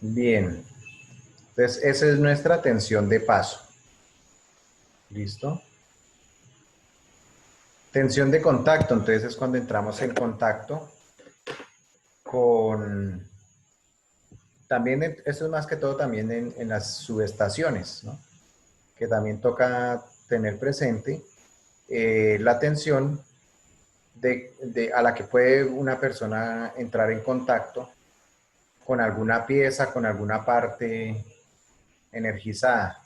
Bien. Entonces, esa es nuestra tensión de paso. ¿Listo? Tensión de contacto, entonces es cuando entramos en contacto con... También, eso es más que todo también en las subestaciones, ¿no? Que también toca tener presente la tensión a la que puede una persona entrar en contacto con alguna pieza, con alguna parte energizada.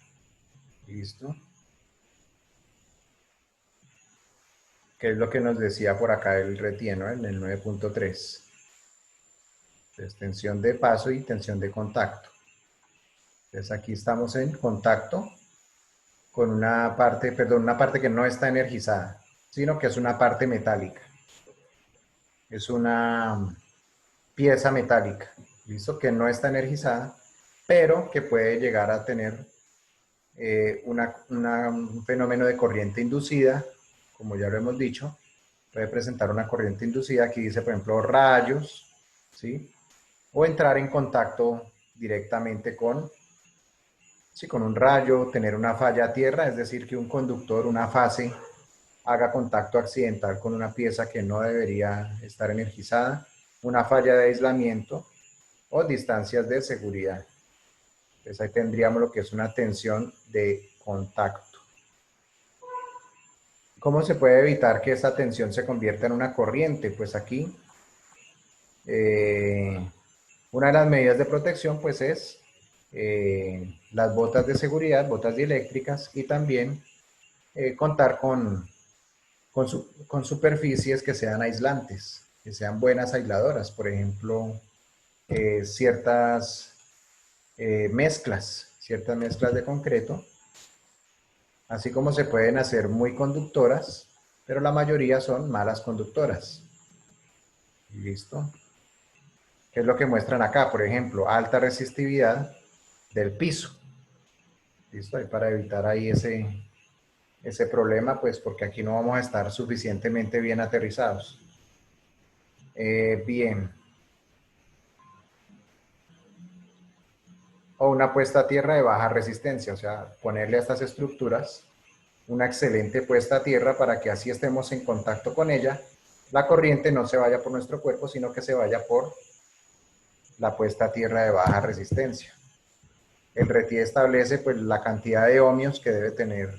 ¿Listo? Que es lo que nos decía por acá el retieno en el 9.3. Entonces, tensión de paso y tensión de contacto. Entonces, aquí estamos en contacto con una parte, perdón, una parte que no está energizada, sino que es una parte metálica. Es una pieza metálica, ¿listo? Que no está energizada, pero que puede llegar a tener un fenómeno de corriente inducida, como ya lo hemos dicho, puede presentar una corriente inducida, aquí dice por ejemplo rayos, ¿sí? O entrar en contacto directamente con, sí, con un rayo, tener una falla a tierra, es decir, que un conductor, una fase, haga contacto accidental con una pieza que no debería estar energizada, una falla de aislamiento o distancias de seguridad. Entonces ahí tendríamos lo que es una tensión de contacto. ¿Cómo se puede evitar que esa tensión se convierta en una corriente? Pues aquí una de las medidas de protección pues es las botas de seguridad, botas dieléctricas y también contar con superficies que sean aislantes, que sean buenas aisladoras. Por ejemplo, ciertas ciertas mezclas de concreto, así como se pueden hacer muy conductoras, pero la mayoría son malas conductoras. ¿Listo? ¿Qué es lo que muestran acá? Por ejemplo, alta resistividad del piso. ¿Listo? Y para evitar ahí ese problema, pues porque aquí no vamos a estar suficientemente bien aterrizados. Bien. O una puesta a tierra de baja resistencia, o sea, ponerle a estas estructuras una excelente puesta a tierra para que así estemos en contacto con ella, la corriente no se vaya por nuestro cuerpo, sino que se vaya por la puesta a tierra de baja resistencia. El RETI establece pues la cantidad de ohmios que debe tener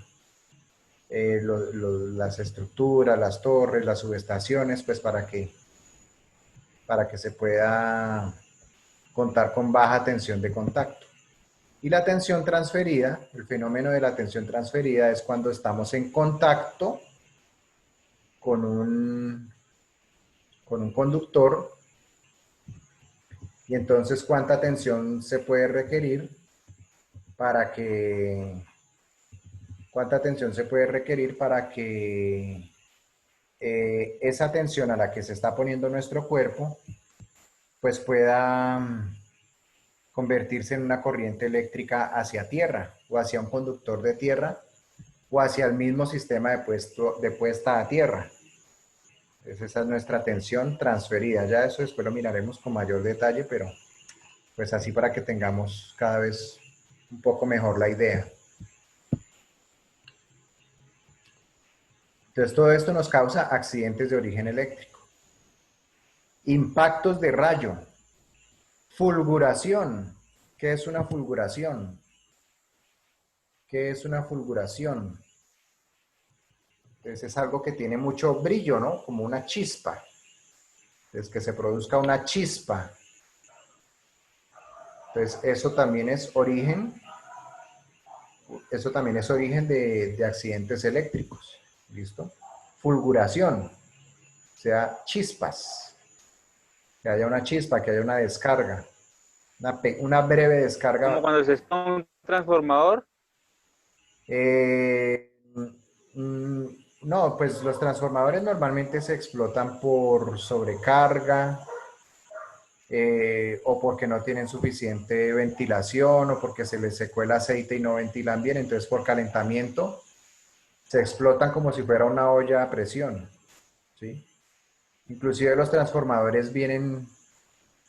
las estructuras, las torres, las subestaciones, pues para que se pueda contar con baja tensión de contacto. Y la tensión transferida, el fenómeno de la tensión transferida es cuando estamos en contacto con con un conductor y entonces cuánta tensión se puede requerir para que cuánta tensión se puede requerir para que esa tensión a la que se está poniendo nuestro cuerpo pues pueda convertirse en una corriente eléctrica hacia tierra o hacia un conductor de tierra o hacia el mismo sistema de puesta a tierra. Entonces esa es nuestra tensión transferida. Ya eso después lo miraremos con mayor detalle, pero pues así para que tengamos cada vez un poco mejor la idea. Entonces todo esto nos causa accidentes de origen eléctrico. Impactos de rayo. Fulguración. ¿Qué es una fulguración? ¿Qué es una fulguración? Entonces es algo que tiene mucho brillo, ¿no? Como una chispa. Entonces que se produzca una chispa. Entonces eso también es origen de accidentes eléctricos. ¿Listo? Fulguración, o sea, chispas. Que haya una chispa, que haya una descarga. Una breve Como descarga. cuando se está un transformador. Eh, mm, no, pues los transformadores normalmente se explotan por sobrecarga o porque no tienen suficiente ventilación o porque se les secó el aceite y no ventilan bien, entonces por calentamiento se explotan como si fuera una olla a presión, ¿sí? Inclusive los transformadores vienen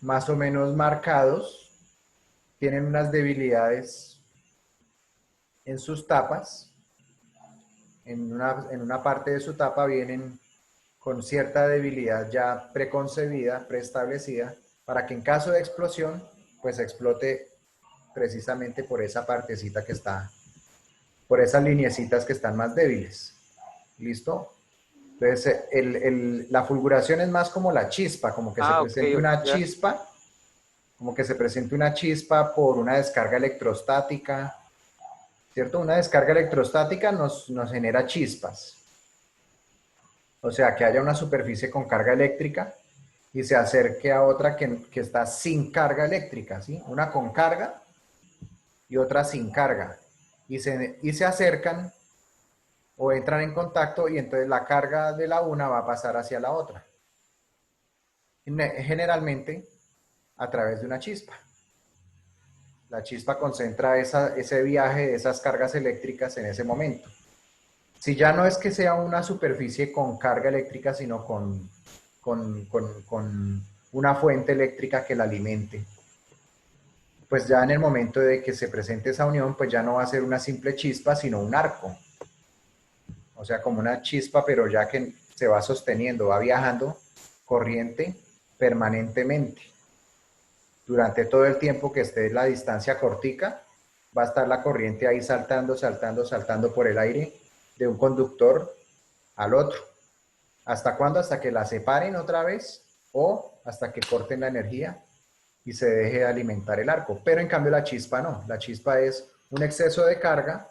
más o menos marcados tienen unas debilidades en sus tapas. En una parte de su tapa vienen con cierta debilidad ya preconcebida, preestablecida, para que en caso de explosión, pues explote precisamente por esa partecita que está, por esas lineecitas que están más débiles. ¿Listo? Entonces, la fulguración es más como la chispa, como que se Ah, ok, presente una ya. chispa, como que se presente una chispa por una descarga electrostática, ¿cierto? Una descarga electrostática nos genera chispas. O sea, que haya una superficie con carga eléctrica y se acerque a otra que está sin carga eléctrica, ¿sí? Una con carga y otra sin carga. Y se acercan o entran en contacto y entonces la carga de la una va a pasar hacia la otra. Generalmente a través de una chispa. La chispa concentra ese viaje de esas cargas eléctricas en ese momento. Si ya no es que sea una superficie con carga eléctrica, sino con una fuente eléctrica que la alimente, pues ya en el momento de que se presente esa unión, pues ya no va a ser una simple chispa, sino un arco. O sea, como una chispa, pero ya que se va sosteniendo, va viajando corriente permanentemente. Durante todo el tiempo que esté la distancia cortica, va a estar la corriente ahí saltando, saltando, saltando por el aire de un conductor al otro. ¿Hasta cuándo? Hasta que la separen otra vez o hasta que corten la energía y se deje de alimentar el arco. Pero en cambio la chispa no. La chispa es un exceso de carga,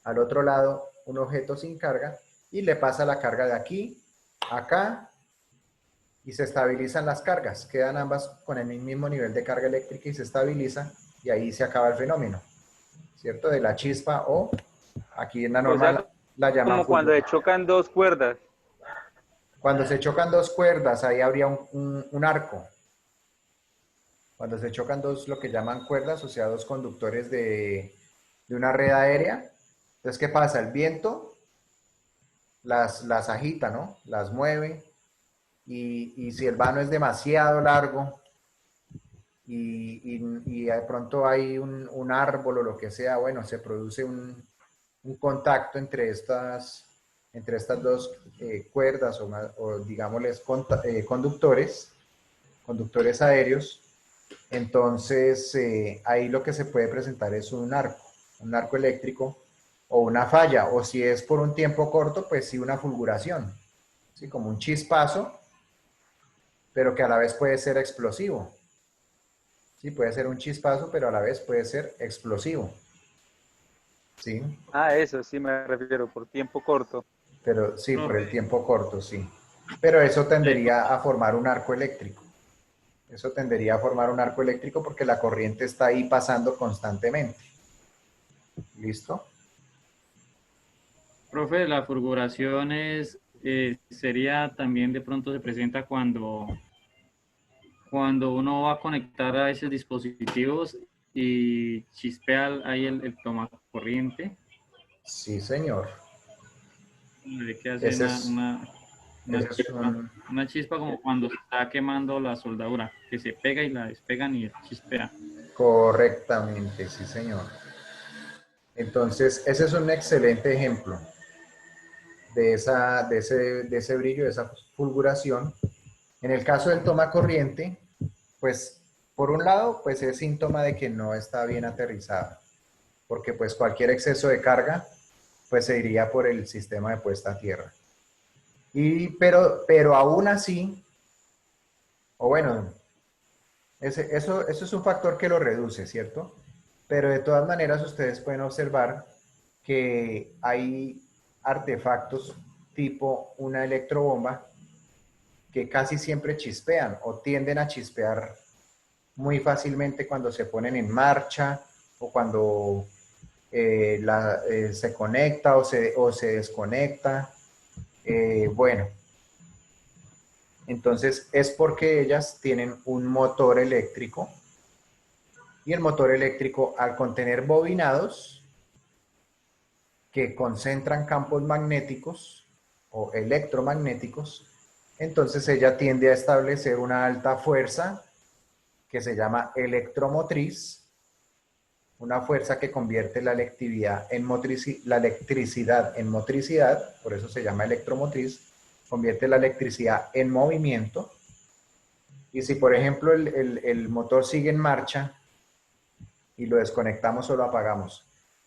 al otro lado un objeto sin carga y le pasa la carga de aquí, acá y se estabilizan las cargas. Quedan ambas con el mismo nivel de carga eléctrica y se estabilizan y ahí se acaba el fenómeno, ¿cierto? De la chispa o aquí en la O norma sea, la llaman como cuando fulgor. se chocan dos cuerdas. Cuando se chocan dos cuerdas, ahí habría un arco. Cuando se chocan dos, lo que llaman cuerdas, o sea, dos conductores de una red aérea. Entonces, ¿qué pasa? El viento las agita, ¿no? Las mueve. Y si el vano es demasiado largo y de pronto hay un árbol o lo que sea, bueno, se produce un contacto entre estas dos cuerdas o digámosles conductores aéreos. Entonces, ahí lo que se puede presentar es un arco eléctrico o una falla, o si es por un tiempo corto, pues sí una fulguración, ¿sí? Como un chispazo, pero que a la vez puede ser explosivo. Sí, puede ser un chispazo, pero a la vez puede ser explosivo. Sí, Ah, eso sí me refiero, por tiempo corto. pero sí, por el Profe, tiempo corto, sí. Pero eso eh, tendería a formar un arco eléctrico. Eso tendería a formar un arco eléctrico porque la corriente está ahí pasando constantemente. ¿Listo? profe, la fulguración sería también de pronto se presenta cuando uno va a conectar a esos dispositivos y chispea ahí el tomacorriente, Sí, señor. de que hace Ese es, ese es una chispa como cuando se está quemando la soldadura, que se pega y la despegan y chispea. correctamente, sí, señor. Entonces, ese es un excelente ejemplo de ese brillo, de esa fulguración. En el caso del toma corriente, pues, por un lado, pues es síntoma de que no está bien aterrizada, porque pues cualquier exceso de carga, pues se iría por el sistema de puesta a tierra. Pero aún así, o bueno, eso es un factor que lo reduce, ¿cierto? Pero de todas maneras ustedes pueden observar que hay artefactos tipo una electrobomba que casi siempre chispean o tienden a chispear muy fácilmente cuando se ponen en marcha o cuando se conecta o se desconecta. Bueno, entonces es porque ellas tienen un motor eléctrico y el motor eléctrico al contener bobinados que concentran campos magnéticos o electromagnéticos, entonces ella tiende a establecer una alta fuerza que se llama electromotriz, una fuerza que convierte la electricidad en motricidad, por eso se llama electromotriz, convierte la electricidad en movimiento. Y si, por ejemplo, el motor sigue en marcha y lo desconectamos o lo apagamos,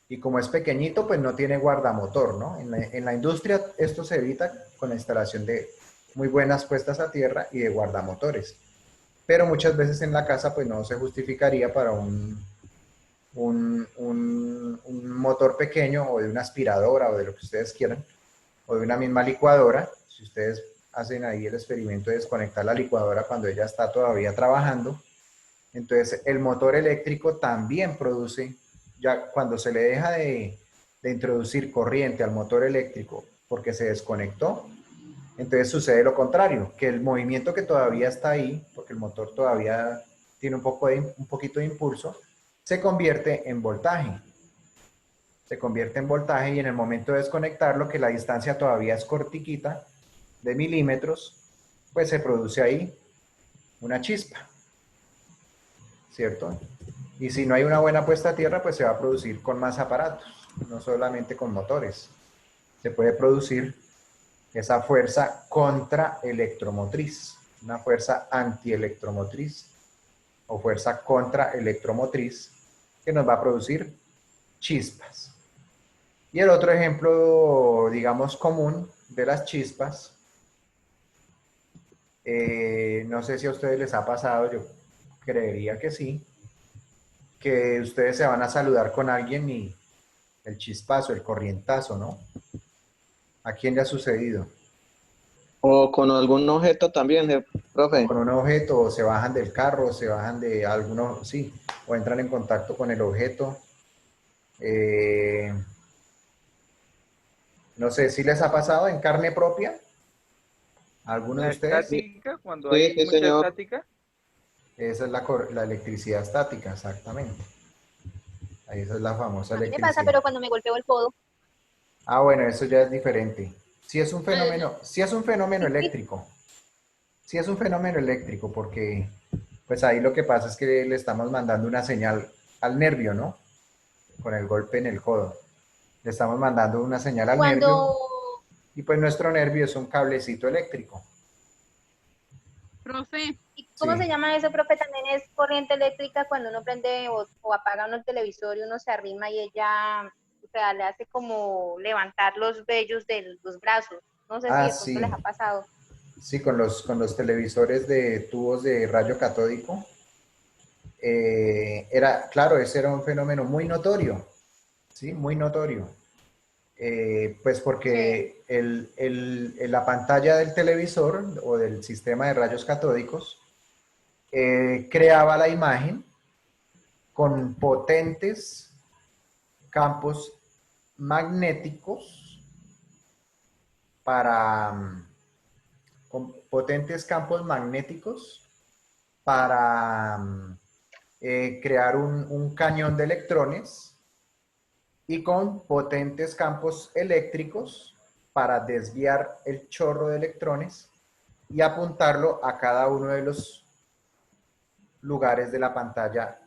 y como es pequeñito, pues no tiene guardamotor, ¿no? En la industria esto se evita con la instalación de muy buenas puestas a tierra y de guardamotores. Pero muchas veces en la casa pues no se justificaría para un motor pequeño o de una aspiradora o de lo que ustedes quieran, o de una misma licuadora. Si ustedes hacen ahí el experimento de desconectar la licuadora cuando ella está todavía trabajando, entonces el motor eléctrico también produce, ya cuando se le deja de introducir corriente al motor eléctrico porque se desconectó, entonces sucede lo contrario, que el movimiento que todavía está ahí, porque el motor todavía tiene un poquito de impulso, se convierte en voltaje. Se convierte en voltaje y en el momento de desconectarlo, que la distancia todavía es cortiquita, de milímetros, pues se produce ahí una chispa, ¿cierto? Y si no hay una buena puesta a tierra, pues se va a producir con más aparatos, no solamente con motores. Se puede producir esa fuerza contraelectromotriz, una fuerza antielectromotriz o fuerza contraelectromotriz que nos va a producir chispas. Y el otro ejemplo, digamos, común de las chispas, no sé si a ustedes les ha pasado, yo creería que sí, que ustedes se van a saludar con alguien y el chispazo, el corrientazo, ¿no? ¿A quién le ha sucedido? O con algún objeto también, O profe. con un objeto, o se bajan del carro, o se bajan de alguno, sí, o entran en contacto con el objeto. No sé si les ha pasado en carne propia a alguno de La ustedes. estática, cuando Sí, hay sí, mucha señor. estática. Esa es la electricidad estática, exactamente. Ahí esa es la famosa A mí me pasa, electricidad. pero cuando me golpeo el codo. Ah, bueno, eso ya es diferente. Si es un fenómeno eléctrico. Si es un fenómeno eléctrico, porque pues ahí lo que pasa es que le estamos mandando una señal al nervio, ¿no? Con el golpe en el codo. Le estamos mandando una señal al nervio Cuando, y pues nuestro nervio es un cablecito eléctrico. Profe, ¿y cómo se Sí. llama eso, profe? También es corriente eléctrica cuando uno prende o apaga uno el televisor y uno se arrima y ella, o sea, le hace como levantar los vellos de los brazos. No sé si Ah, de pronto les sí. ha pasado. Sí, con los televisores de tubos de rayo catódico. Claro, ese era un fenómeno muy notorio, ¿sí? Muy notorio. Pues Sí. porque la pantalla del televisor o del sistema de rayos catódicos creaba la imagen con potentes campos magnéticos con potentes campos magnéticos para crear un cañón de electrones y con potentes campos eléctricos para desviar el chorro de electrones y apuntarlo a cada uno de los lugares de la pantalla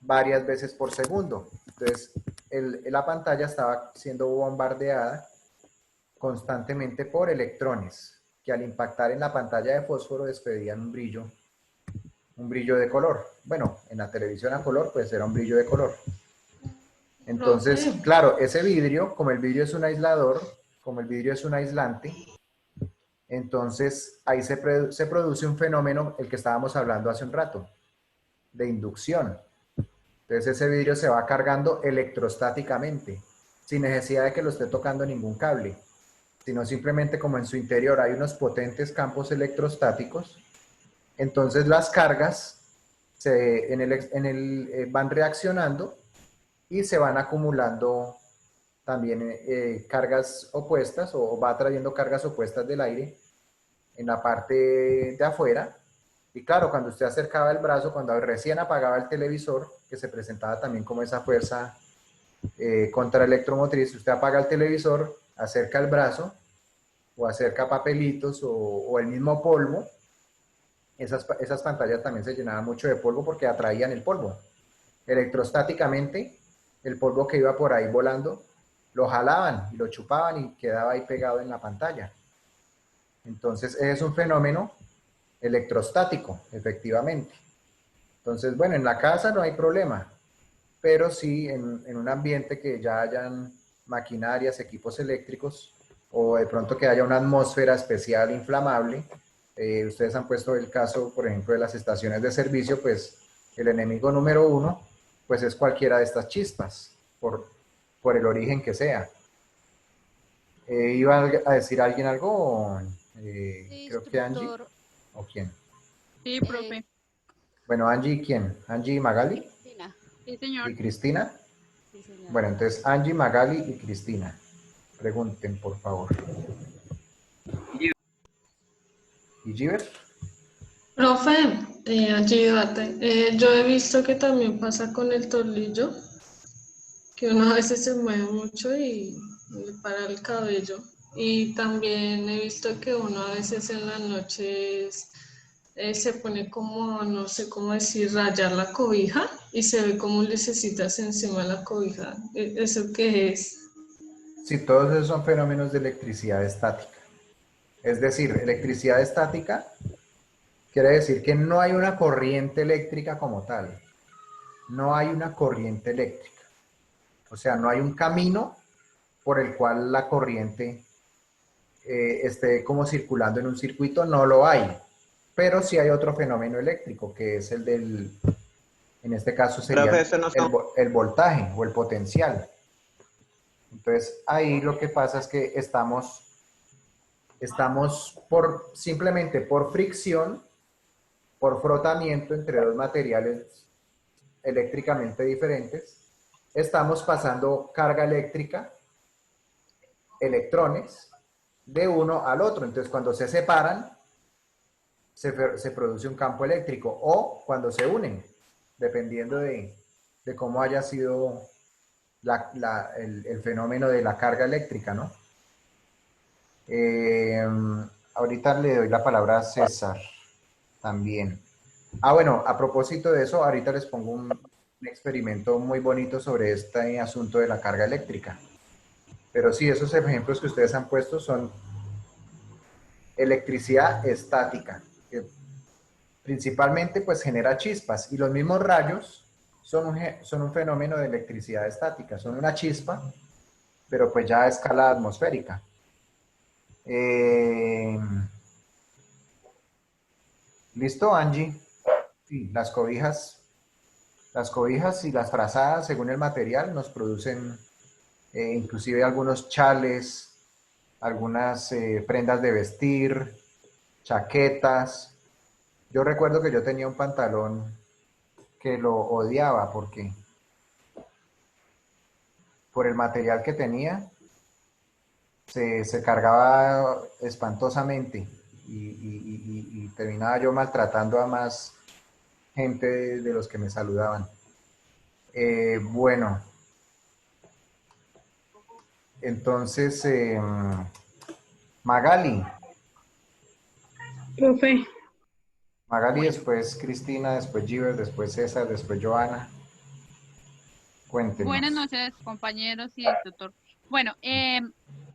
varias veces por segundo. Entonces, la pantalla estaba siendo bombardeada constantemente por electrones que al impactar en la pantalla de fósforo despedían un brillo de color. Bueno, en la televisión a color, pues era un brillo de color. Entonces, profe, claro, ese vidrio, como el vidrio es un aislador, como el vidrio es un aislante, entonces ahí se produce un fenómeno, el que estábamos hablando hace un rato, de inducción. Entonces ese vidrio se va cargando electrostáticamente, sin necesidad de que lo esté tocando ningún cable, sino simplemente como en su interior hay unos potentes campos electrostáticos, entonces las cargas van reaccionando y se van acumulando también cargas opuestas o va trayendo cargas opuestas del aire en la parte de afuera. Y claro, cuando usted acercaba el brazo, cuando recién apagaba el televisor, que se presentaba también como esa fuerza contraelectromotriz, usted apaga el televisor, acerca el brazo o acerca papelitos o el mismo polvo, esas pantallas también se llenaban mucho de polvo porque atraían el polvo. Electrostáticamente, el polvo que iba por ahí volando, lo jalaban y lo chupaban y quedaba ahí pegado en la pantalla. Entonces, es un fenómeno electrostático, efectivamente. Entonces, bueno, en la casa no hay problema, pero sí en un ambiente que ya hayan maquinarias, equipos eléctricos, o de pronto que haya una atmósfera especial inflamable. Ustedes han puesto el caso, por ejemplo, de las estaciones de servicio, pues el enemigo número uno, pues es cualquiera de estas chispas, por el origen que sea. ¿Iba a decir alguien algo? Sí, Creo que Angie. instructor. ¿O quién? Sí, profe. Bueno, Angie, ¿y quién? ¿Angie y Magali? Cristina. Sí, señor. ¿Y Cristina? Sí, señora. Bueno, entonces Angie, Magali y Cristina. Pregunten, por favor. ¿Y Giver? Profe, ayúdate. Yo he visto que también pasa con el tornillo, que uno a veces se mueve mucho y le para el cabello. Y también he visto que uno a veces en las noches se pone como, no sé cómo decir, rayar la cobija y se ve como lucecitas encima de la cobija. ¿Eso qué es? Sí, todos esos son fenómenos de electricidad estática. Es decir, electricidad estática quiere decir que no hay una corriente eléctrica como tal. No hay una corriente eléctrica. O sea, no hay un camino por el cual la corriente esté como circulando en un circuito, no lo hay. Pero sí hay otro fenómeno eléctrico, que es el del, en este caso sería Profe, eso no son- el voltaje o el potencial. Entonces, ahí lo que pasa es que estamos simplemente por fricción, por frotamiento entre dos materiales eléctricamente diferentes, estamos pasando carga eléctrica, electrones, de uno al otro. Entonces, cuando se separan, se produce un campo eléctrico, o cuando se unen, dependiendo de cómo haya sido el fenómeno de la carga eléctrica, ¿no? Ahorita le doy la palabra a César también. Bueno, a propósito de eso, ahorita les pongo un experimento muy bonito sobre este asunto de la carga eléctrica. Pero sí, esos ejemplos que ustedes han puesto son electricidad estática, que principalmente pues genera chispas, y los mismos rayos son un fenómeno de electricidad estática, son una chispa, pero pues ya a escala atmosférica. ¿Listo, Angie? Sí, las cobijas y las frazadas, según el material, nos producen inclusive algunos chales, algunas prendas de vestir, chaquetas. Yo recuerdo que yo tenía un pantalón que lo odiaba porque por el material que tenía se cargaba espantosamente y terminaba yo maltratando a más gente de los que me saludaban. Bueno, entonces, Magali, Profe. después Cristina, después Giver, después César, después Joana. Cuéntenos. Buenas noches, compañeros y instructor. Bueno,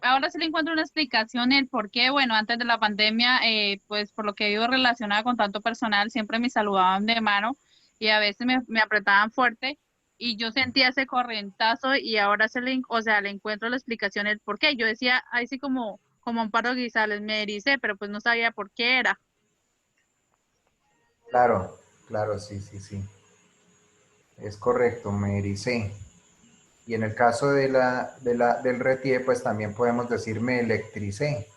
ahora sí le encuentro una explicación el por qué. Bueno, antes de la pandemia, pues por lo que vivo relacionada con tanto personal, siempre me saludaban de mano y a veces me apretaban fuerte y yo sentía ese corrientazo y ahora le encuentro la explicación el por qué. Yo decía, ahí sí como Amparo Grisales, me ericé, pero pues no sabía por qué era. Claro, claro, sí. Es correcto, me ericé. Y en el caso del retié, pues también podemos decir me electricé.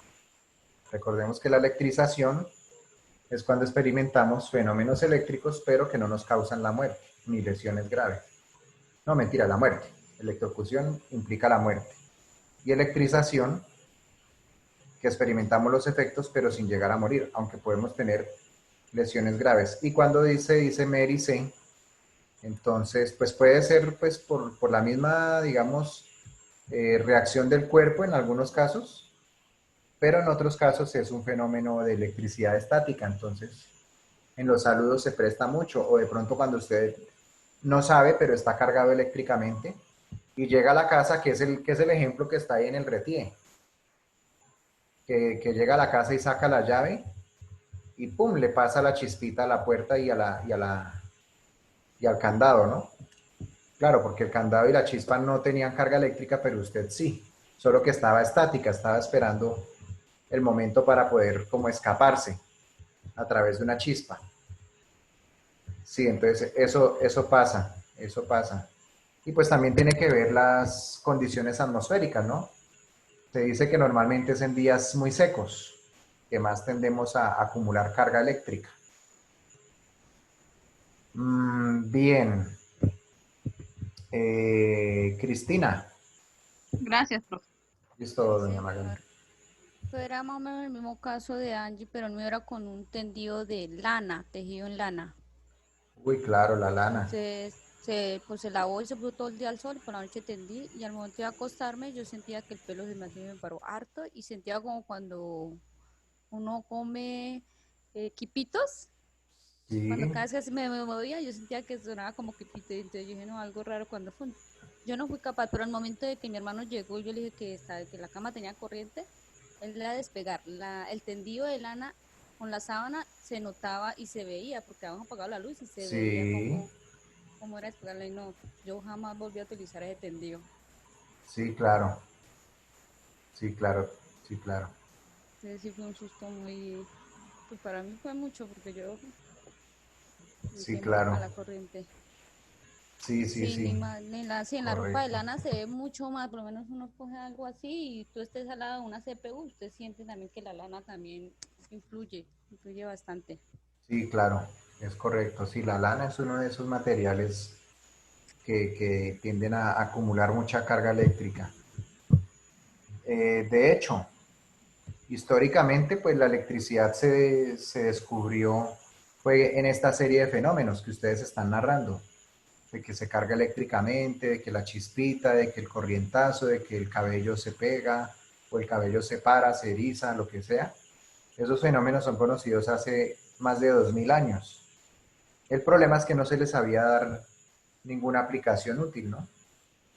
Recordemos que la electrización es cuando experimentamos fenómenos eléctricos, pero que no nos causan la muerte, ni lesiones graves. No, mentira, la muerte. Electrocución implica la muerte. Y electrización, que experimentamos los efectos, pero sin llegar a morir, aunque podemos tener lesiones graves. Y cuando dice me ericé, entonces, pues puede ser pues por la misma, digamos, reacción del cuerpo en algunos casos, pero en otros casos es un fenómeno de electricidad estática. Entonces, en los saludos se presta mucho, o de pronto cuando usted no sabe, pero está cargado eléctricamente, y llega a la casa, que es el ejemplo que está ahí en el RETIE, que llega a la casa y saca la llave, y pum, le pasa la chispita a la puerta y al candado, ¿no? Claro, porque el candado y la chispa no tenían carga eléctrica, pero usted sí, solo que estaba estática, estaba esperando el momento para poder como escaparse a través de una chispa. Sí, entonces eso pasa, eso pasa. Y pues también tiene que ver las condiciones atmosféricas, ¿no? Se dice que normalmente es en días muy secos que más tendemos a acumular carga eléctrica. Bien. Cristina. Gracias, profe. Listo, doña Sí, María. señor. Pues era más o menos el mismo caso de Angie, pero no era con un tendido de lana, tejido en lana. Uy, claro, la lana. Entonces, pues se lavó y se puso todo el día al sol, por la noche tendí y al momento de acostarme yo sentía que el pelo se me hacía y me paró harto y sentía como cuando uno come quipitos, Sí, cuando cada vez que me movía yo sentía que sonaba como quipito y entonces yo dije, no, algo raro cuando fue. Yo no fui capaz, pero al momento de que mi hermano llegó, yo le dije que la cama tenía corriente, él era despegar el tendido de lana con la sábana se notaba y se veía, porque habíamos apagado la luz y se veía sí, cómo era despegarla y no, yo jamás volví a utilizar ese tendido. sí, claro. Sí, claro, sí, claro. Entonces sí fue un susto muy, pues para mí fue mucho porque yo Sí, dije no a claro. la corriente. Sí, sí, Sí, sí. sí, en la ropa de Correcto. lana se ve mucho más, por lo menos uno coge algo así y tú estés al lado de una CPU, usted siente también que la lana también influye bastante. Sí, claro, es correcto. Sí, la lana es uno de esos materiales que tienden a acumular mucha carga eléctrica. De hecho, históricamente, pues la electricidad se descubrió, fue en esta serie de fenómenos que ustedes están narrando, de que se carga eléctricamente, de que la chispita, de que el corrientazo, de que el cabello se pega o el cabello se para, se eriza, lo que sea. Esos fenómenos son conocidos hace más de 2000 años. El problema es que no se les sabía dar ninguna aplicación útil, ¿no?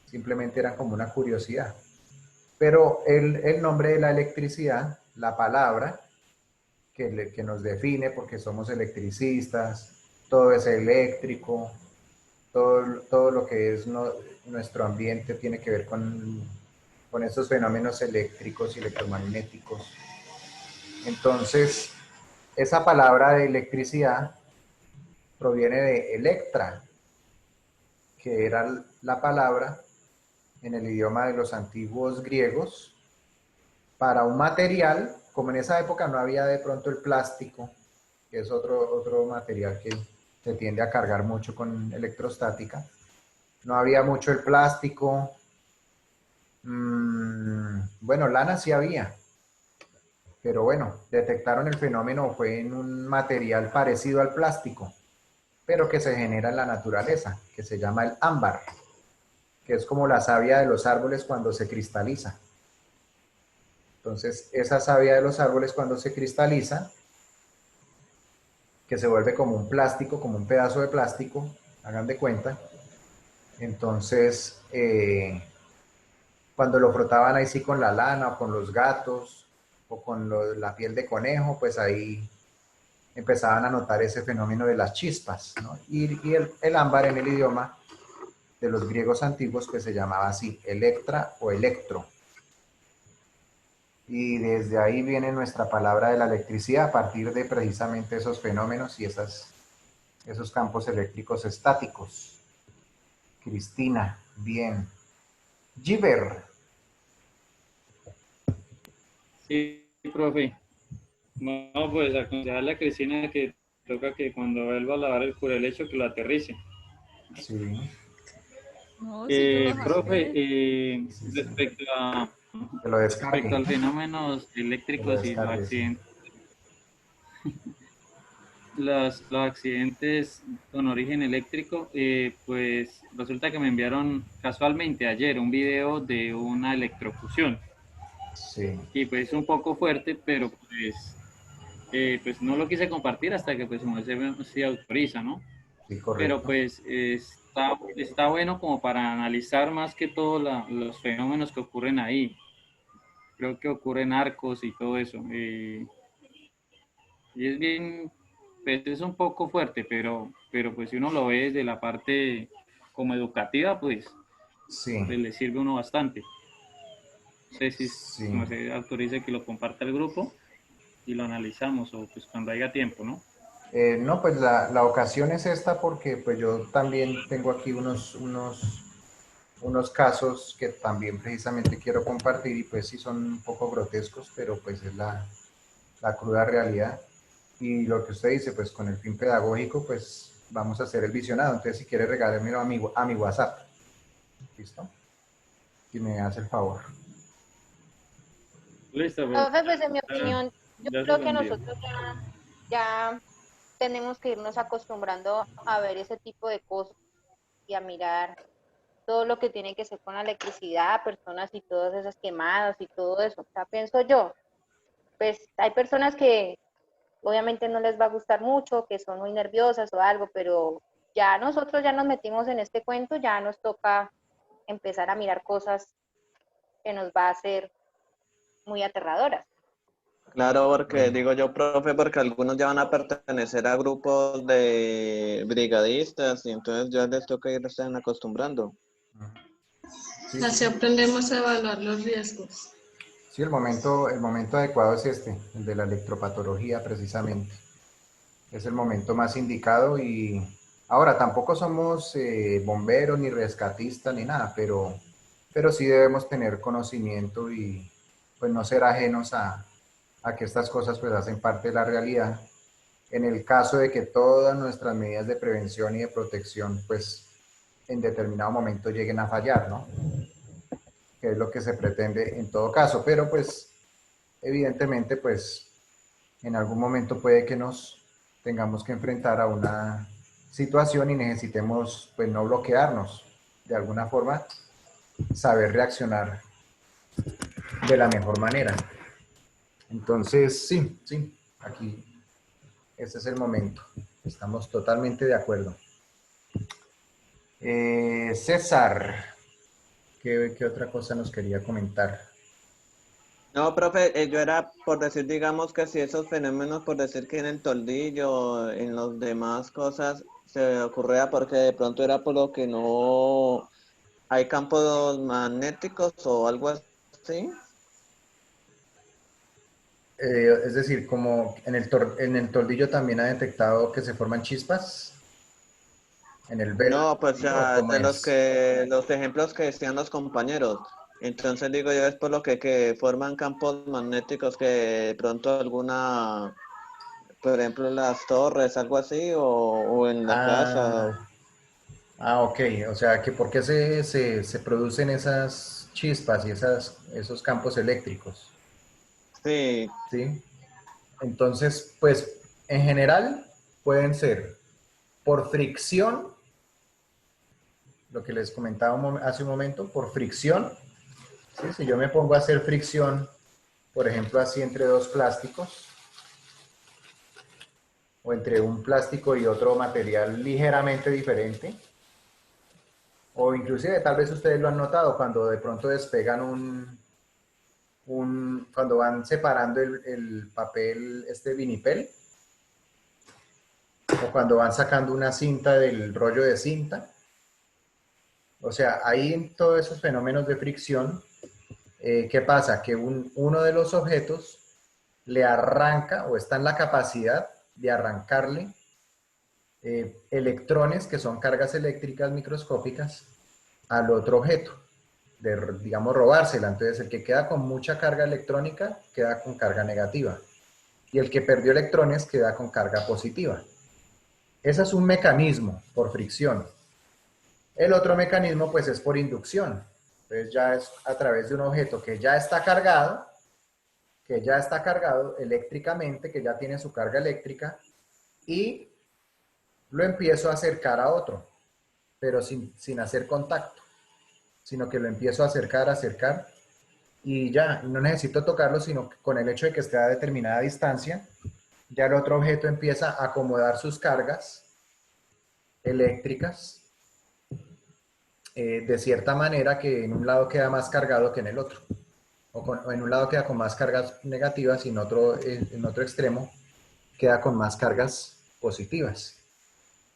Simplemente eran como una curiosidad. Pero el nombre de la electricidad, la palabra que nos define, porque somos electricistas, todo es eléctrico, todo lo que es nuestro ambiente tiene que ver con esos fenómenos eléctricos y electromagnéticos. Entonces, esa palabra de electricidad proviene de electra, que era la palabra en el idioma de los antiguos griegos para un material, como en esa época no había de pronto el plástico, que es otro material que se tiende a cargar mucho con electrostática, no había mucho el plástico. Bueno, lana sí había, pero bueno, detectaron el fenómeno, fue en un material parecido al plástico, pero que se genera en la naturaleza, que se llama el ámbar, que es como la savia de los árboles cuando se cristaliza. Entonces, esa savia de los árboles cuando se cristaliza, que se vuelve como un plástico, como un pedazo de plástico, hagan de cuenta. Entonces, cuando lo frotaban ahí sí con la lana o con los gatos o con la piel de conejo, pues ahí empezaban a notar ese fenómeno de las chispas, ¿no? Y el ámbar en el idioma de los griegos antiguos pues se llamaba así, electra o electro. Y desde ahí viene nuestra palabra de la electricidad, a partir de precisamente esos fenómenos y esos campos eléctricos estáticos. Cristina, bien. Giver. Sí, profe. No, pues aconsejarle a Cristina que toca que cuando vuelva a lavar el curelecho que lo aterrice. Sí, No, sí, yo lo Profe, jalé. sí, sí. Que lo respecto descargue. a fenómenos Que lo eléctricos y descargue, sí. los accidentes con origen eléctrico, pues resulta que me enviaron casualmente ayer un video de una electrocución Sí, y pues un poco fuerte, pero pues pues no lo quise compartir hasta que pues se autoriza, ¿no? Sí, correcto. Pero pues está bueno como para analizar más que todo los fenómenos que ocurren ahí. Creo que ocurren arcos y todo eso. Y es bien, pues es un poco fuerte, pero pues si uno lo ve desde la parte como educativa, pues, Sí, pues le sirve a uno bastante. No sé si sí. como se autoriza que lo comparta el grupo y lo analizamos o pues cuando haya tiempo, ¿no? No, pues la ocasión es esta porque pues yo también tengo aquí unos casos que también precisamente quiero compartir y pues sí son un poco grotescos, pero pues es la cruda realidad. Y lo que usted dice, pues con el fin pedagógico, pues vamos a hacer el visionado. Entonces si quiere regálemelo a mi WhatsApp. ¿Listo? Si me hace el favor. Listo, pues, Profe, pues en mi opinión, yo ya se creo lo que envío. nosotros ya tenemos que irnos acostumbrando a ver ese tipo de cosas y a mirar todo lo que tiene que ser con la electricidad, personas y todas esas quemadas y todo eso. O sea, pienso yo, pues hay personas que obviamente no les va a gustar mucho, que son muy nerviosas o algo, pero ya nosotros ya nos metimos en este cuento, ya nos toca empezar a mirar cosas que nos va a hacer muy aterradoras. Claro, porque digo yo, profe, porque algunos ya van a pertenecer a grupos de brigadistas y entonces ya les toca irse acostumbrando. Sí, Así sí. aprendemos a evaluar los riesgos. Sí, el momento adecuado es este, el de la electropatología precisamente. Es el momento más indicado y ahora tampoco somos bomberos ni rescatistas ni nada, pero sí debemos tener conocimiento y pues no ser ajenos a que estas cosas pues hacen parte de la realidad. En el caso de que todas nuestras medidas de prevención y de protección pues en determinado momento lleguen a fallar, ¿no? Que es lo que se pretende en todo caso, pero pues evidentemente pues en algún momento puede que nos tengamos que enfrentar a una situación y necesitemos pues no bloquearnos, de alguna forma saber reaccionar de la mejor manera. Entonces, sí, aquí este es el momento. Estamos totalmente de acuerdo. César, ¿qué otra cosa nos quería comentar? No, profe, yo era por decir, digamos que si esos fenómenos, por decir que en el toldillo, en los demás cosas, se ocurría porque de pronto era por lo que no hay campos magnéticos o algo así. Es decir, como en el toldillo también ha detectado que se forman chispas en el velo del No, pues toldillo, ¿cómo de es? los ejemplos que decían los compañeros. Entonces digo yo, es por lo que forman campos magnéticos que de pronto alguna, por ejemplo, en las torres, algo así, o en la casa. Ah, ok, o sea, que por qué se producen esas chispas y esos campos eléctricos, Sí, ¿sí? Entonces, pues, en general pueden ser por fricción, lo que les comentaba hace un momento, por fricción, ¿sí? Si yo me pongo a hacer fricción, por ejemplo, así entre dos plásticos, o entre un plástico y otro material ligeramente diferente, o inclusive tal vez ustedes lo han notado cuando de pronto despegan cuando van separando el papel, este vinipel, o cuando van sacando una cinta del rollo de cinta. O sea, ahí en todos esos fenómenos de fricción, ¿qué pasa? Que uno de los objetos le arranca o está en la capacidad de arrancarle electrones, que son cargas eléctricas microscópicas, al otro objeto, de, digamos, robársela. Entonces, el que queda con mucha carga electrónica queda con carga negativa y el que perdió electrones queda con carga positiva. Ese es un mecanismo por fricción. El otro mecanismo pues es por inducción. Entonces ya es a través de un objeto que ya está cargado eléctricamente, que ya tiene su carga eléctrica y lo empiezo a acercar a otro, pero sin hacer contacto, sino que lo empiezo a acercar y ya, no necesito tocarlo, sino que con el hecho de que esté a determinada distancia, ya el otro objeto empieza a acomodar sus cargas eléctricas de cierta manera que en un lado queda más cargado que en el otro. O en un lado queda con más cargas negativas y en otro extremo queda con más cargas positivas.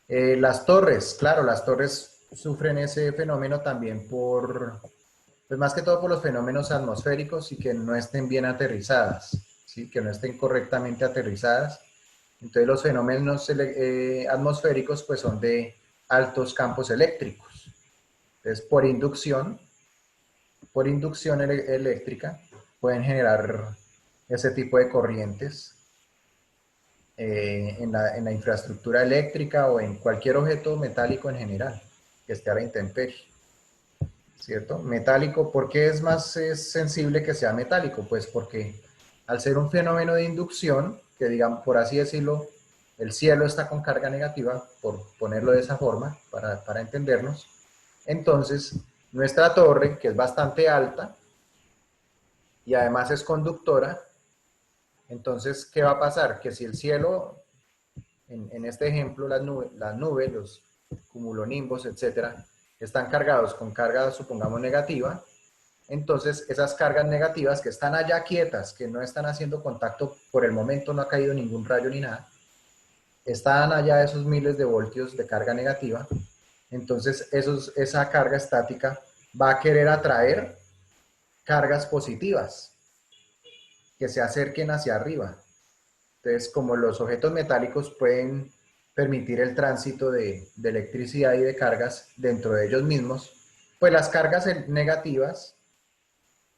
Las torres, claro, las torres sufren ese fenómeno también pues más que todo por los fenómenos atmosféricos y que no estén bien aterrizadas, ¿sí? Que no estén correctamente aterrizadas. Entonces los fenómenos atmosféricos pues son de altos campos eléctricos. Entonces por inducción eléctrica pueden generar ese tipo de corrientes en la infraestructura eléctrica o en cualquier objeto metálico en general que esté a la intemperie, ¿cierto? Metálico, ¿por qué es más sensible que sea metálico? Pues porque al ser un fenómeno de inducción, que digamos, por así decirlo, el cielo está con carga negativa, por ponerlo de esa forma, para entendernos, entonces nuestra torre, que es bastante alta y además es conductora, entonces, ¿qué va a pasar? Que si el cielo, en este ejemplo, las nubes, los cumulonimbos, etcétera, están cargados con carga, supongamos, negativa, entonces esas cargas negativas que están allá quietas, que no están haciendo contacto, por el momento no ha caído ningún rayo ni nada, están allá esos miles de voltios de carga negativa, entonces esa carga estática va a querer atraer cargas positivas que se acerquen hacia arriba. Entonces, como los objetos metálicos pueden permitir el tránsito de electricidad y de cargas dentro de ellos mismos, pues las cargas negativas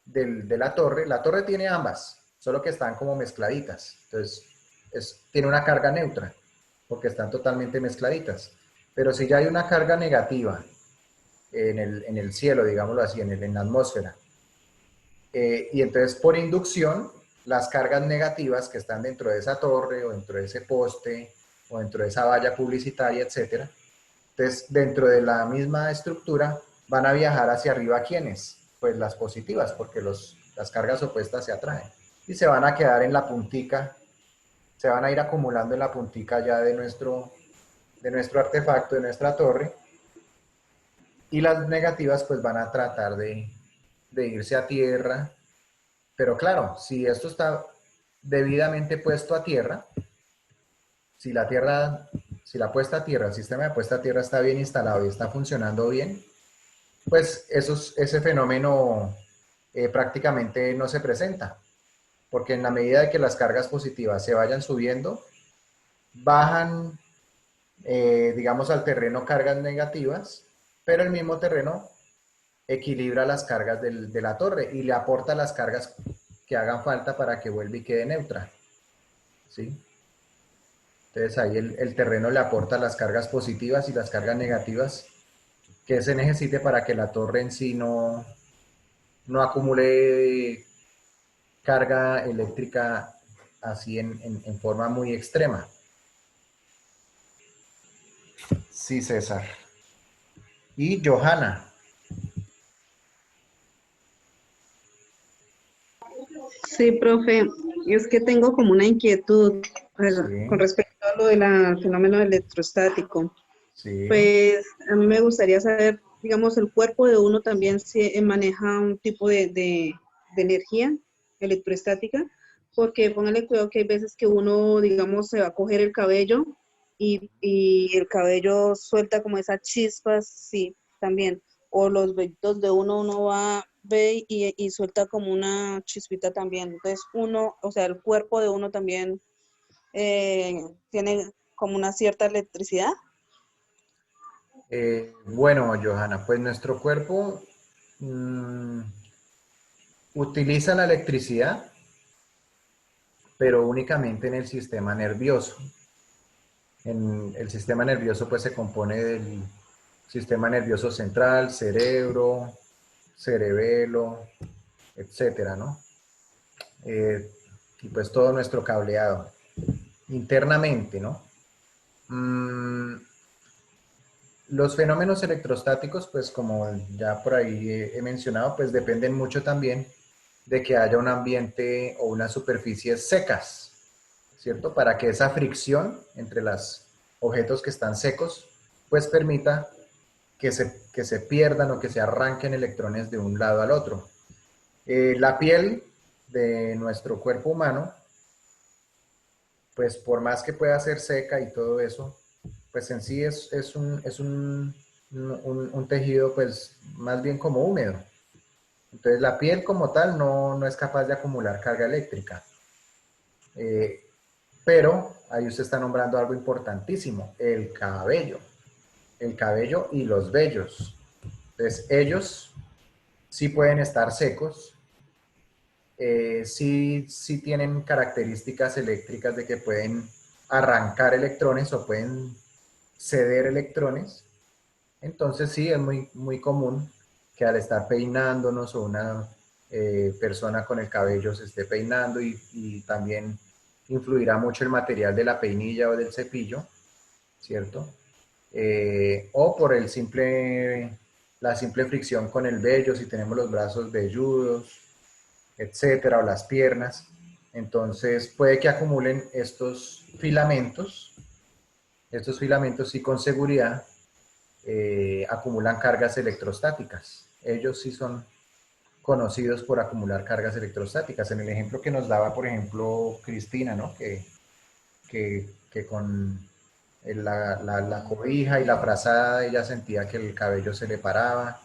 de la torre tiene ambas, solo que están como mezcladitas. Entonces, tiene una carga neutra, porque están totalmente mezcladitas. Pero si ya hay una carga negativa en el cielo, digámoslo así, en la atmósfera, y entonces por inducción, las cargas negativas que están dentro de esa torre o dentro de ese poste o dentro de esa valla publicitaria, etcétera, entonces dentro de la misma estructura van a viajar hacia arriba. ¿Quiénes? Pues las positivas, porque las cargas opuestas se atraen y se van a quedar en la puntica, se van a ir acumulando en la puntica ya de nuestro artefacto, de nuestra torre, y las negativas pues van a tratar de irse a tierra. Pero claro, si esto está debidamente puesto a tierra, si la puesta a tierra, el sistema de puesta a tierra está bien instalado y está funcionando bien, pues ese fenómeno prácticamente no se presenta, porque en la medida de que las cargas positivas se vayan subiendo, bajan, digamos, al terreno cargas negativas, pero el mismo terreno equilibra las cargas de la torre y le aporta las cargas que hagan falta para que vuelva y quede neutra, ¿sí? Entonces ahí el terreno le aporta las cargas positivas y las cargas negativas que se necesite para que la torre en sí no acumule carga eléctrica así en forma muy extrema. Sí, César. Y Johanna. Sí, profe, es que tengo como una inquietud Sí. con respecto a lo del fenómeno electrostático. Sí. Pues a mí me gustaría saber, digamos, el cuerpo de uno también si maneja un tipo de energía electrostática, porque póngale cuidado que hay veces que uno, digamos, se va a coger el cabello y el cabello suelta como esas chispas, sí, también. O los vellitos de uno ve y suelta como una chispita también. Entonces uno, o sea, el cuerpo de uno también tiene como una cierta electricidad. Bueno, Johanna, pues nuestro cuerpo utiliza la electricidad, pero únicamente en el sistema nervioso. El sistema nervioso pues se compone del sistema nervioso central, cerebro, cerebelo, etcétera, ¿no? Y pues todo nuestro cableado internamente, ¿no? Los fenómenos electrostáticos, pues como ya por ahí he mencionado, pues dependen mucho también de que haya un ambiente o unas superficies secas, ¿cierto? Para que esa fricción entre los objetos que están secos, pues permita que se pierdan o que se arranquen electrones de un lado al otro. La piel de nuestro cuerpo humano, pues por más que pueda ser seca y todo eso, pues en sí es un tejido pues más bien como húmedo. Entonces la piel como tal no es capaz de acumular carga eléctrica. Pero ahí usted está nombrando algo importantísimo, el cabello. El cabello y los vellos. Entonces ellos sí pueden estar secos, sí tienen características eléctricas de que pueden arrancar electrones o pueden ceder electrones. Entonces sí, es muy común que al estar peinándonos o una persona con el cabello se esté peinando y también influirá mucho el material de la peinilla o del cepillo, ¿cierto? O por la simple fricción con el vello, si tenemos los brazos velludos, etcétera, o las piernas. Entonces puede que acumulen estos filamentos sí con seguridad acumulan cargas electrostáticas. Ellos sí son conocidos por acumular cargas electrostáticas. En el ejemplo que nos daba, por ejemplo, Cristina, ¿no? Que con la cobija y la frazada ella sentía que el cabello se le paraba.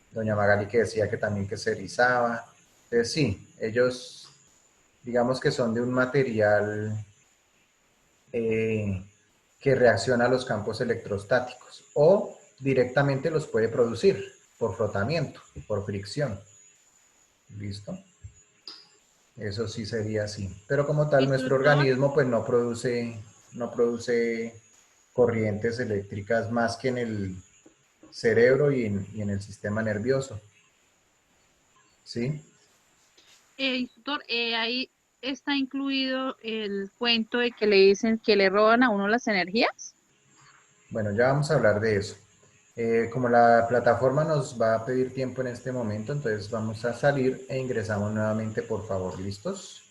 Doña Magali que decía que también que se erizaba. Entonces sí, ellos digamos que son de un material que reacciona a los campos electrostáticos o directamente los puede producir por frotamiento, por fricción. ¿Listo? Eso sí sería así. Pero como tal, nuestro Instructor, organismo pues no produce corrientes eléctricas más que en el cerebro y en el sistema nervioso. ¿Sí? instructor, ahí está incluido el cuento de que le dicen que le roban a uno las energías. Bueno, ya vamos a hablar de eso. Como la plataforma nos va a pedir tiempo en este momento, entonces vamos a salir e ingresamos nuevamente, por favor. ¿Listos?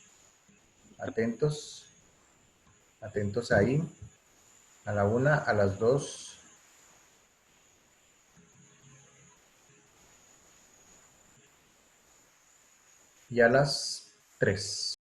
Atentos. Atentos ahí. A la 1, a las 2. Y a las 3.